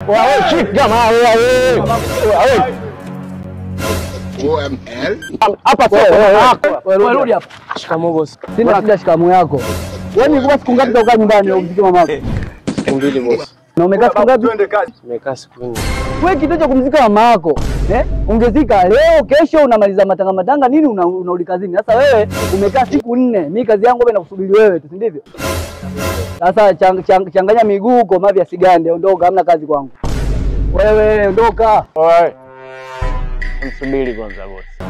Wewe shit jamaa wewe. OML. Hapa sasa. Wewe rudi hapa. Shikamoo boss. Sina shida, shikamoo yako. Wewe ni kwa siku ngapi utakaa nyumbani umziki mamako? Siku mbili boss. Na umekaa siku ngapi? Twende kazi. Nimekaa siku 4. Wewe kitu cha kumzika mama yako, ungezika leo, kesho unamaliza matanga nini unarudi kazini. Sasa wewe umekaa siku 4. Mimi kazi yangu hapa nakusubiri wewe tu, si ndivyo? Sasa changanya miguu kwa mavi ya sigande, ondoka, hamna kazi kwangu. Wewe ondoka. Oi. Msubiri kwanza boss.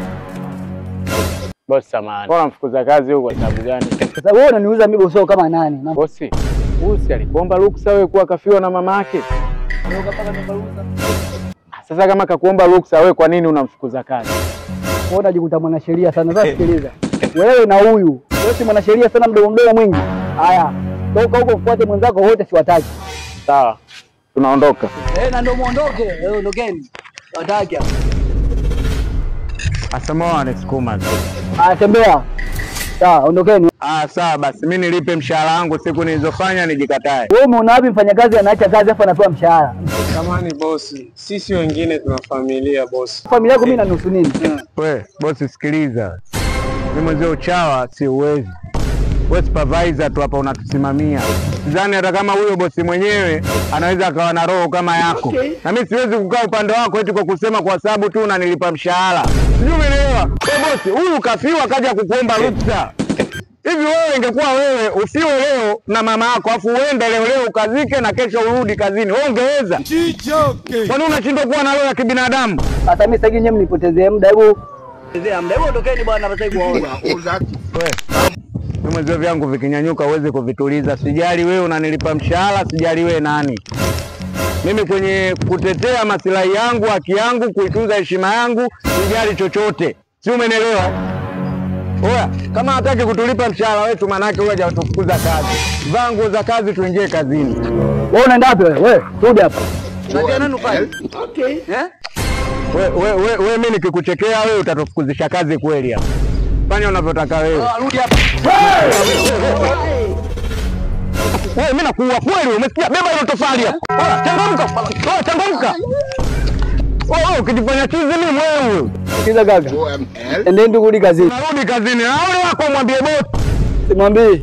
Boss samahani. Mbona mfukuza kazi huko kwa sababu gani? Sasa wewe unaniuliza mimi boss kama nani? Boss. Bosi alikuomba ruksa wewe kuwa kafiwa na mama yake. Ondoka paka niomba ruksa. Sasa kama kakuomba ruksa wewe kwa nini unamfukuza kazi? Wewe unajikuta mwanasheria sana. Sasa sikiliza. Wewe na huyu, wewe si mwanasheria sana, mdomo mwingi. Haya, toka huko ufuate mwenzako, wote siwataki. Sawa. Tunaondoka. Na ndio muondoke. Wewe ondokeni. Wataki hapa. Asamoa anisukuma. Tembea. Sawa, ondokeni. Sawa basi mimi nilipe mshahara wangu siku nilizofanya nijikatae. Wewe umeona wapi mfanyakazi anaacha kazi afa anapewa mshahara? Samahani bosi, sisi wengine tuna familia bosi. Familia yako mimi na nusu nini? Wewe bosi sikiliza. Mimi mwenyewe uchawa si uwezi. Wewe supervisor tu hapa unatusimamia. Sidhani hata kama huyo bosi mwenyewe anaweza akawa na roho kama yako. Na mimi siwezi kukaa upande wako eti kwa kusema kwa sababu tu unanilipa mshahara. Sijui umeelewa? Bosi, huyu kafiwa kaja kukuomba ruksa. Hivi wewe ingekuwa wewe usiwe leo na mama yako afu uende leo ukazike na kesho urudi kazini. Wewe ungeweza? Kwani unashindwa kuwa na roho ya kibinadamu? Sasa mimi sasa nyewe mnipotezee muda, hebu potezea muda. Hebu ondokeni bwana, sasa hivi waona. Wewe mwenzio vyangu vikinyanyuka uweze kuvituliza. Sijali wewe unanilipa mshahara, sijali wewe nani. Mimi kwenye kutetea maslahi yangu, haki yangu, kuitunza heshima yangu, sijali chochote. Si umeelewa? Oya, kama hataki kutulipa mshahara wetu manake wewe hujatufukuza kazi. Vaa nguo za kazi tuingie kazini. Wewe unaenda wapi wewe? Wewe, rudi hapa. Unajua nani ufanye? Okay. Wewe mimi nikikuchekea wewe utatufukuzisha kazi kweli hapa. Fanya unavyotaka wewe. Rudi hapa. Wewe mimi nakuua kweli, umesikia? Beba ile tofali hapo. Changamka. Changamka. Ukijifanya chizi mimi mwewe. Sikiza gaga. Endeni turudi kazini. Narudi kazini. Na wale wako mwambie bosi. Simwambie.